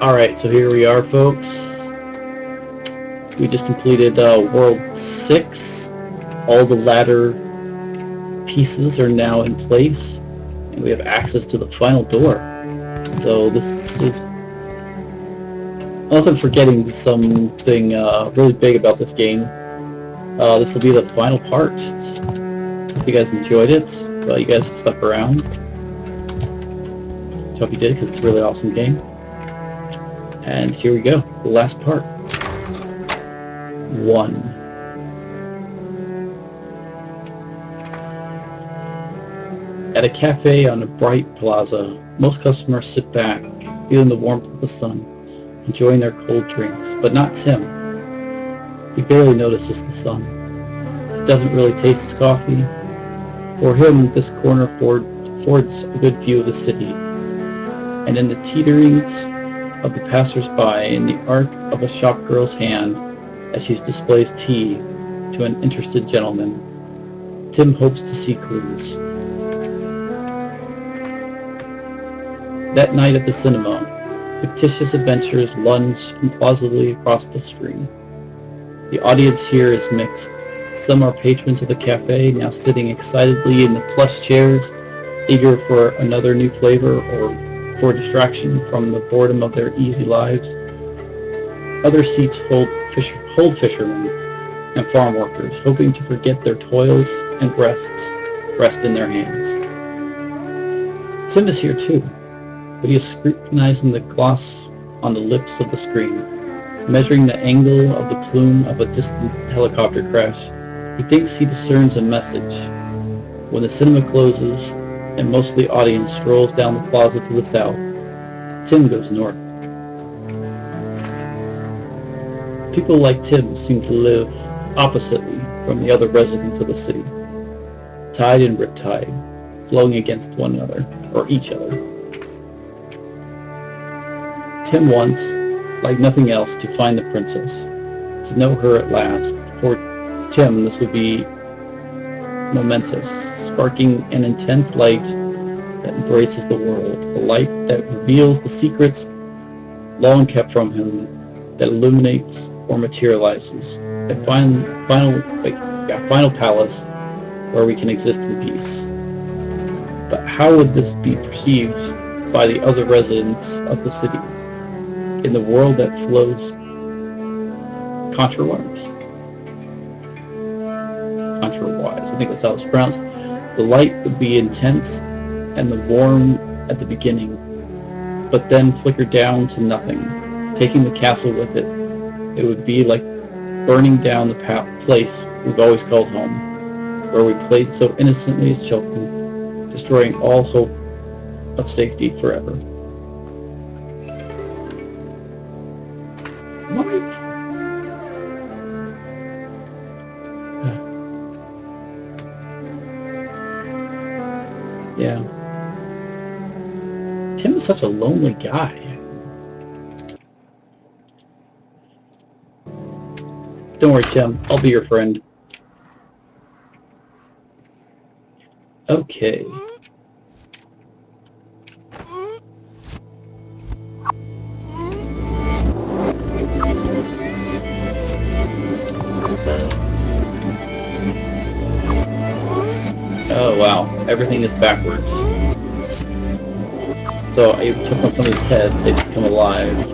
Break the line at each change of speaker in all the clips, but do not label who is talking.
Alright, so here we are, folks. We just completed World 6. All the ladder pieces are now in place, and we have access to the final door. So this is... Unless I'm forgetting something really big about this game, this will be the final part. If you guys enjoyed it, you guys stuck around. I hope you did, because it's a really awesome game. And here we go, the last part. 1. At a cafe on a bright plaza, most customers sit back, feeling the warmth of the sun, enjoying their cold drinks, but not Tim. He barely notices the sun. He doesn't really taste his coffee. For him, this corner affords a good view of the city, and in the teeterings of the passers-by, in the arc of a shopgirl's hand as she displays tea to an interested gentleman, Tim hopes to see clues. That night at the cinema, fictitious adventures lunge implausibly across the screen. The audience here is mixed. Some are patrons of the cafe, now sitting excitedly in the plush chairs, eager for another new flavor or for distraction from the boredom of their easy lives. Other seats hold fishermen and farm workers, hoping to forget their toils and rest in their hands. Tim is here too, but he is scrutinizing the gloss on the lips of the screen, measuring the angle of the plume of a distant helicopter crash. He thinks he discerns a message. When the cinema closes and most of the audience strolls down the plaza to the south, Tim goes north. People like Tim seem to live oppositely from the other residents of the city, tide and riptide, flowing against one another, or each other. Tim wants, like nothing else, to find the princess, to know her at last. For Tim, this would be momentous, sparking an intense light that embraces the world, a light that reveals the secrets long kept from him, that illuminates or materializes, a final palace where we can exist in peace. But how would this be perceived by the other residents of the city, in the world that flows contrawise? I think that's how it's pronounced. The light would be intense and the warm at the beginning, but then flicker down to nothing, taking the castle with it. It would be like burning down the place we've always called home, where we played so innocently as children, destroying all hope of safety forever. Yeah. Tim is such a lonely guy. Don't worry, Tim. I'll be your friend. Okay. Oh wow, everything is backwards. So I jump on somebody's head, they become alive.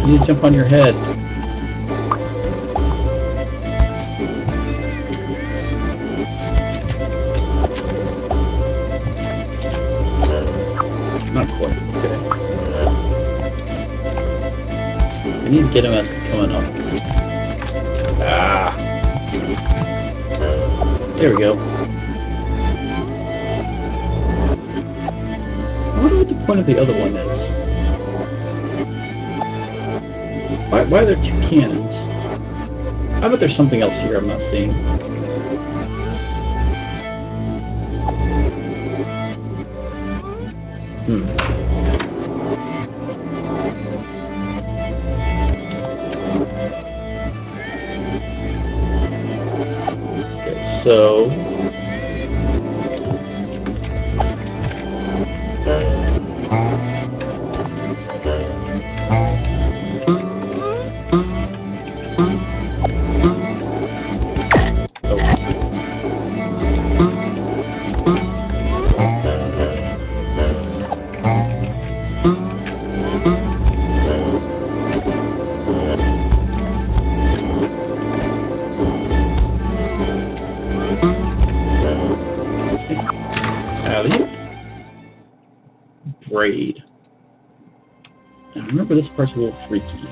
I need to jump on your head. Not quite, okay. I need to get him as he's coming up. Ah! There we go. I wonder what the point of the other one is. Why are there two cannons? I bet there's something else here I'm not seeing. Okay, so... Braid. I remember this part's a little freaky.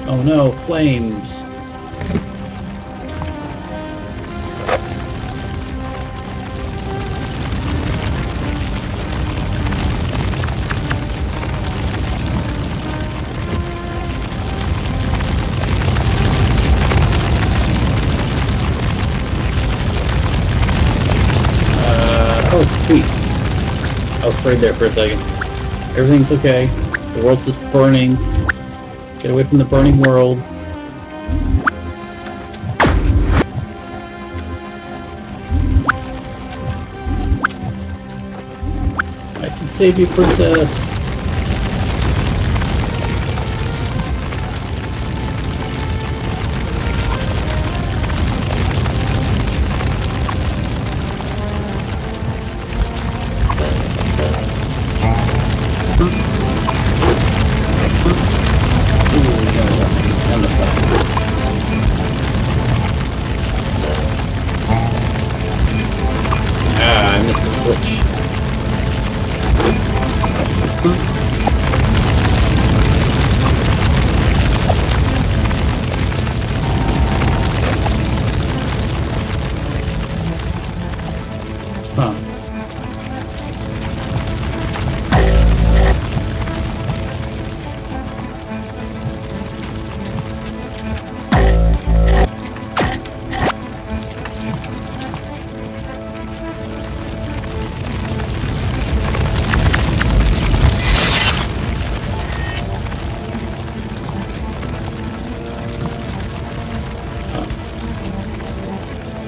Oh no, flames! Oh, sweet. I was afraid there for a second. Everything's okay. The world's just burning. Get away from the burning world. I can save you, princess. I missed the switch. Huh.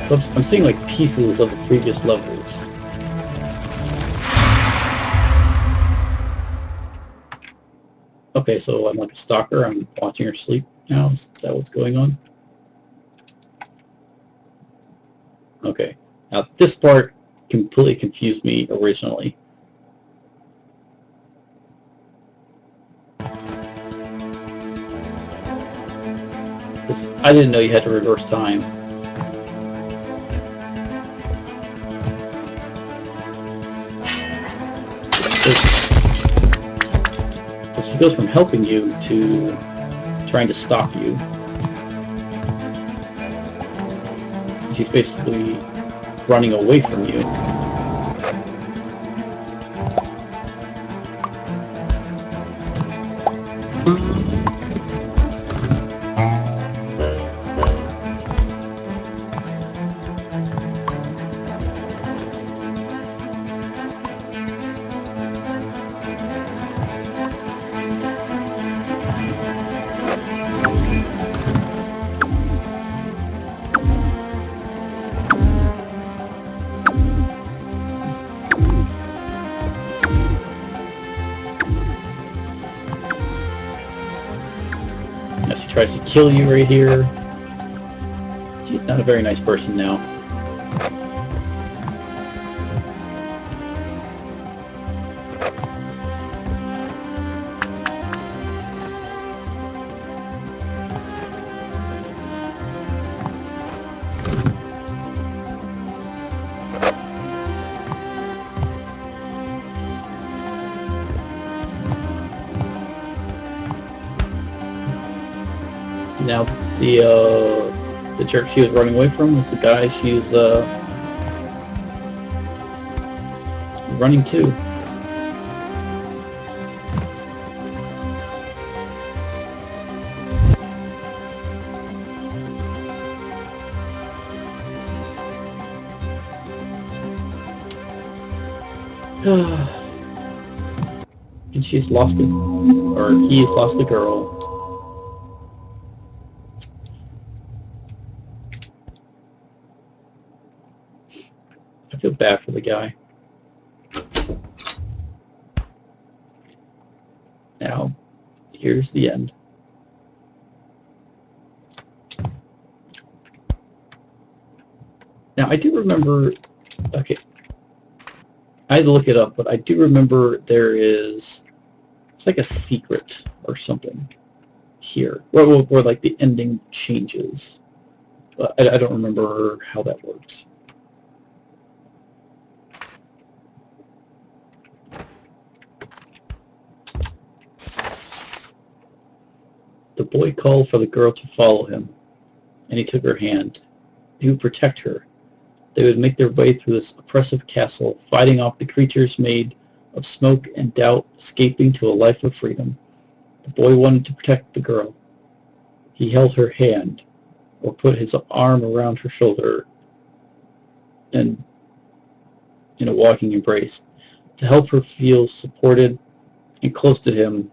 So I'm seeing like pieces of the previous levels. Okay, so I'm like a stalker. I'm watching her sleep now. Is that what's going on? Okay. Now this part completely confused me originally. I didn't know you had to reverse time. So she goes from helping you to trying to stop you. She's basically running away from you. Now she tries to kill you right here. She's not a very nice person now. Now the jerk she was running away from was the guy she's running to. And she's lost or he's lost a girl. I feel bad for the guy. Now, here's the end. Now, I do remember, okay, I had to look it up, but I do remember it's like a secret or something here, where like the ending changes, but I don't remember how that works. The boy called for the girl to follow him, and he took her hand. He would protect her. They would make their way through this oppressive castle, fighting off the creatures made of smoke and doubt, escaping to a life of freedom. The boy wanted to protect the girl. He held her hand, or put his arm around her shoulder, and in a walking embrace, to help her feel supported and close to him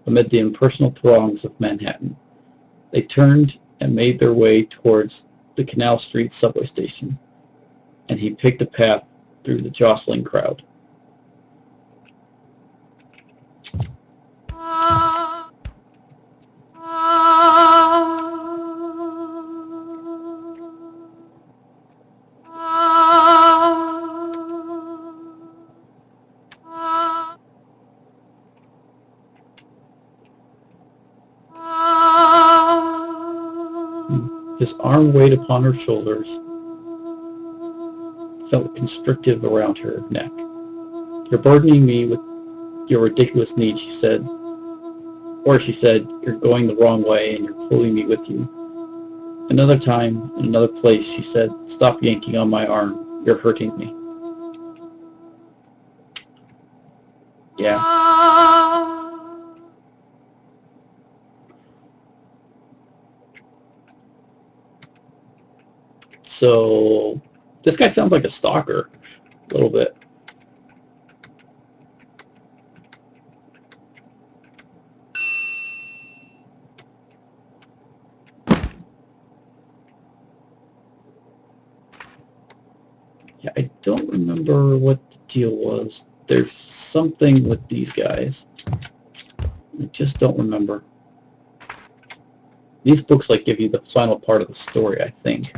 amid the impersonal throngs of Manhattan. They turned and made their way towards the Canal Street subway station, and he picked a path through the jostling crowd. His arm weighed upon her shoulders, felt constrictive around her neck. "You're burdening me with your ridiculous needs," she said. Or she said, "You're going the wrong way and you're pulling me with you." Another time, in another place, she said, "Stop yanking on my arm. You're hurting me." Yeah. So, this guy sounds like a stalker, a little bit. Yeah, I don't remember what the deal was. There's something with these guys. I just don't remember. These books like give you the final part of the story, I think.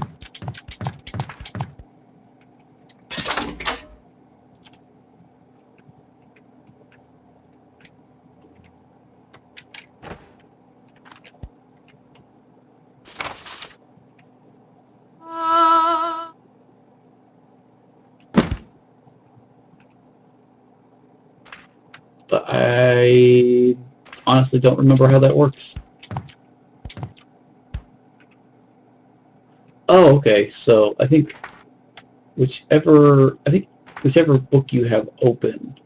But I honestly don't remember how that works. Oh, okay. So I think whichever book you have open,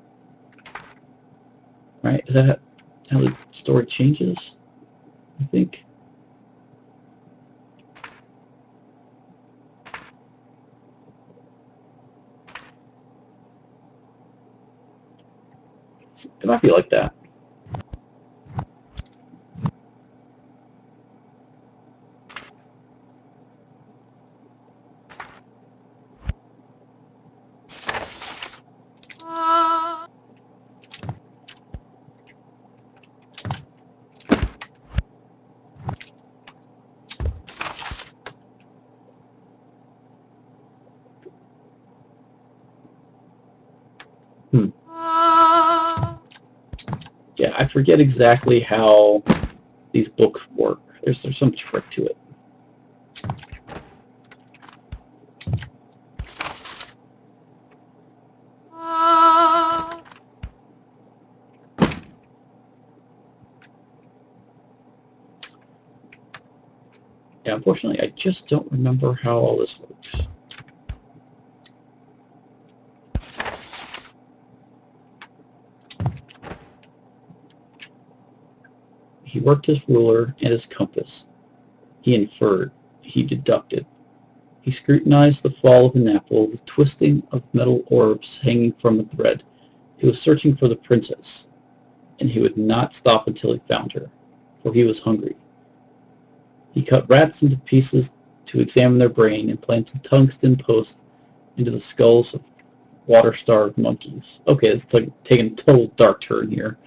right? Is that how the story changes? I think. It might be like that. Yeah, I forget exactly how these books work. There's some trick to it. Yeah, unfortunately, I just don't remember how all this works. He worked his ruler and his compass. He inferred. He deducted. He scrutinized the fall of an apple, the twisting of metal orbs hanging from a thread. He was searching for the princess, and he would not stop until he found her, for he was hungry. He cut rats into pieces to examine their brain and planted tungsten posts into the skulls of water-starved monkeys. Okay, it's like taking a total dark turn here.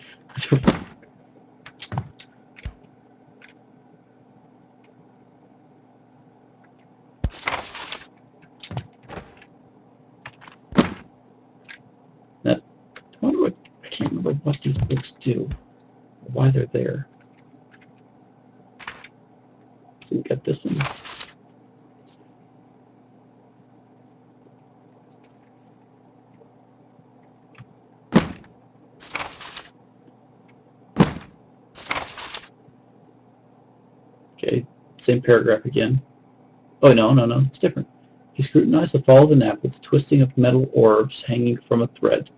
I can't remember what these books do, or why they're there. So we got this one. Okay, same paragraph again. Oh, no, it's different. He scrutinized the fall of an apple, the twisting of metal orbs hanging from a thread.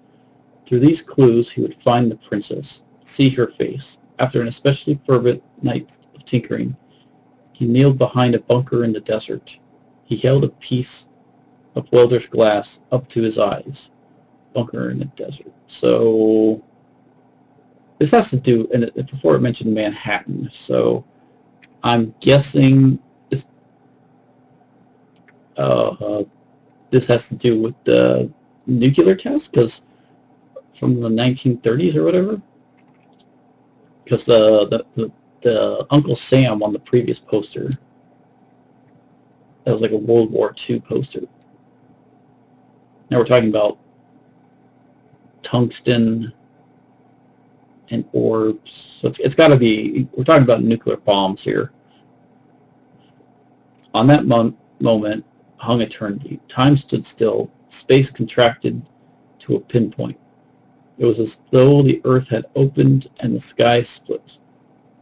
Through these clues, he would find the princess, see her face. After an especially fervent night of tinkering, he kneeled behind a bunker in the desert. He held a piece of welder's glass up to his eyes. Bunker in the desert. So this has to do, and before it mentioned Manhattan, so I'm guessing this has to do with the nuclear test, because from the 1930s or whatever. Because the Uncle Sam on the previous poster, that was like a World War II poster. Now we're talking about tungsten and orbs. So it's got to be, we're talking about nuclear bombs here. On that moment hung eternity. Time stood still. Space contracted to a pinpoint. It was as though the earth had opened and the sky split.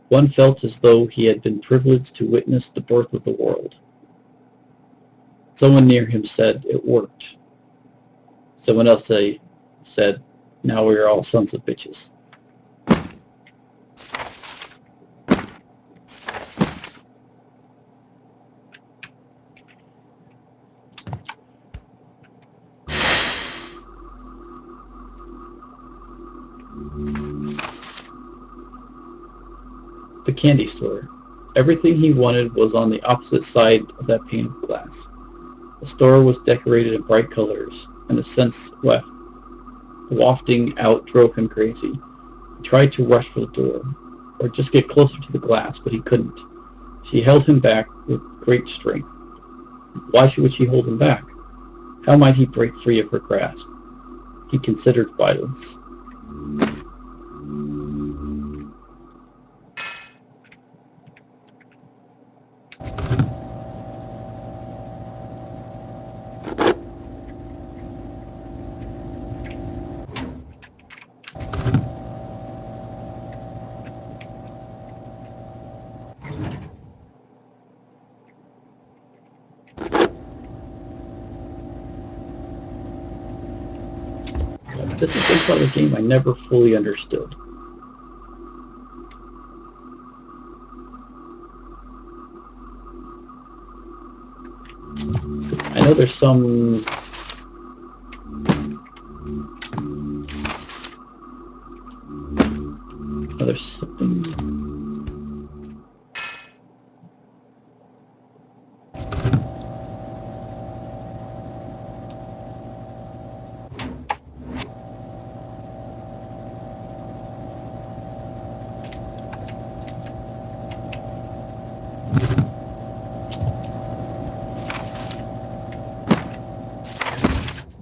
One felt as though he had been privileged to witness the birth of the world. Someone near him said, "It worked." Someone else said, "Now we are all sons of bitches." The candy store. Everything he wanted was on the opposite side of that pane of glass. The store was decorated in bright colors, and the scents wafting out drove him crazy. He tried to rush for the door, or just get closer to the glass, but he couldn't. She held him back with great strength. Why would she hold him back? How might he break free of her grasp? He considered violence. This is one part of the game I never fully understood. I know there's some... Oh, there's something...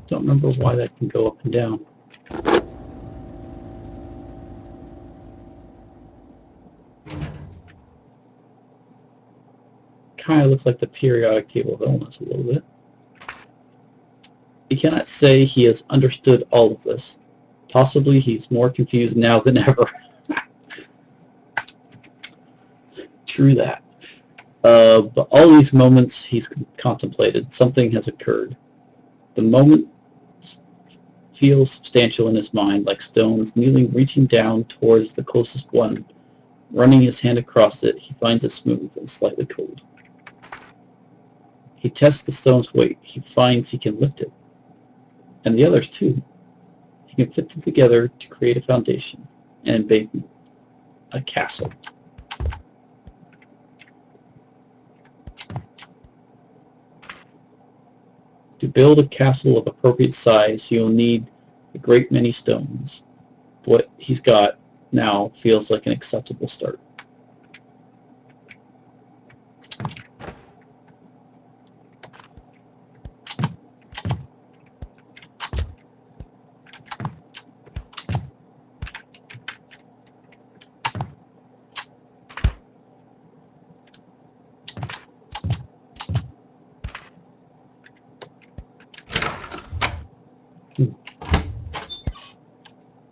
Don't remember why that can go up and down. Kind of looks like the periodic table of elements a little bit. He cannot say he has understood all of this. Possibly he's more confused now than ever. True that. But all these moments he's contemplated, something has occurred. The moment feels substantial in his mind, like stones, kneeling, reaching down towards the closest one. Running his hand across it, he finds it smooth and slightly cold. He tests the stone's weight. He finds he can lift it. And the others too. He can fit them together to create a foundation and make a castle. To build a castle of appropriate size, you'll need a great many stones. What he's got now feels like an acceptable start.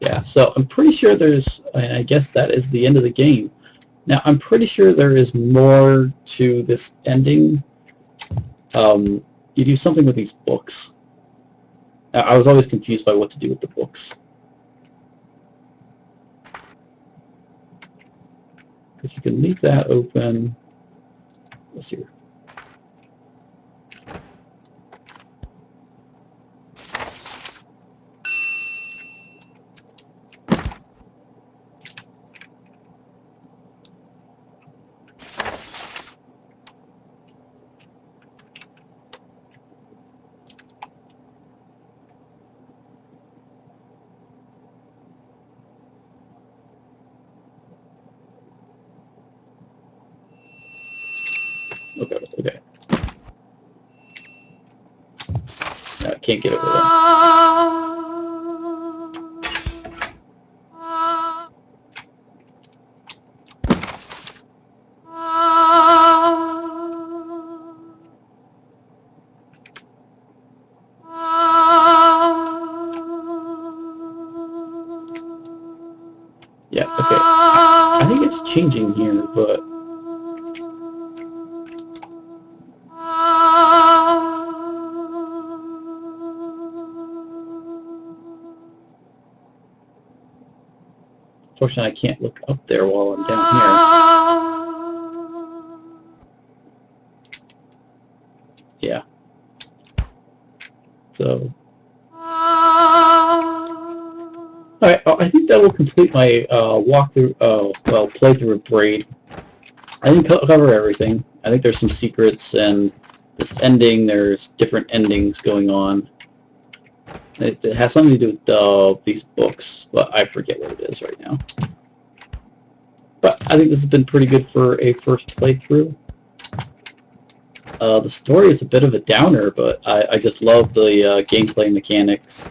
Yeah, so I'm pretty sure there's, I guess that is the end of the game. Now, I'm pretty sure there is more to this ending. You do something with these books. I was always confused by what to do with the books. Because you can leave that open. Let's see. Okay. No, I can't get over that. Yeah, okay. I think it's changing here, but unfortunately I can't look up there while I'm down here. Yeah. So alright, I think that will complete my walkthrough, playthrough of Braid. I didn't cover everything. I think there's some secrets, and this ending, there's different endings going on. It has something to do with these books, but I forget what it is right now. But I think this has been pretty good for a first playthrough. The story is a bit of a downer, but I just love the gameplay mechanics.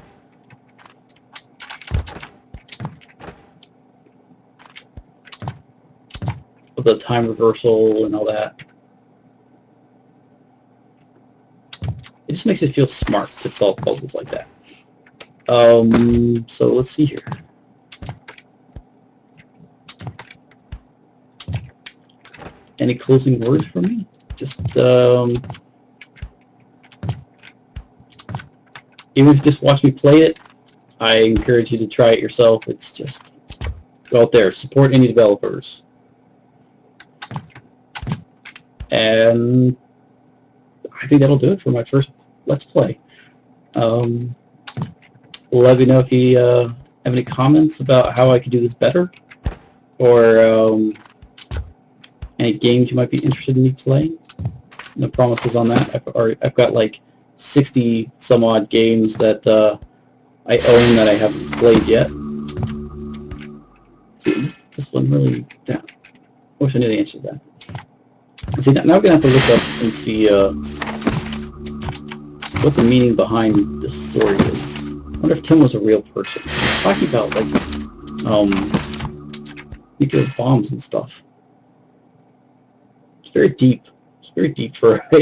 Of the time reversal and all that. It just makes it feel smart to solve puzzles like that. So let's see here. Any closing words from me? Just, even if you just watch me play it, I encourage you to try it yourself. It's just, go out there, support indie developers. And I think that'll do it for my first Let's Play. Let me know if you have any comments about how I could do this better, or any games you might be interested in me playing. No promises on that. I've got like 60 some odd games that I own that I haven't played yet. See, this one really, damn. I wish I knew the answer to that. See, now I'm going to have to look up and see what the meaning behind this story is. I wonder if Tim was a real person. He's talking about, like, nuclear bombs and stuff. It's very deep. It's very deep for a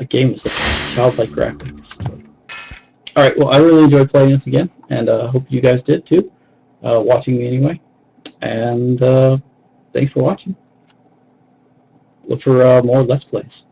game with such childlike graphics. Alright, well, I really enjoyed playing this again, and I hope you guys did too, watching me anyway. And thanks for watching. look for more Let's Plays.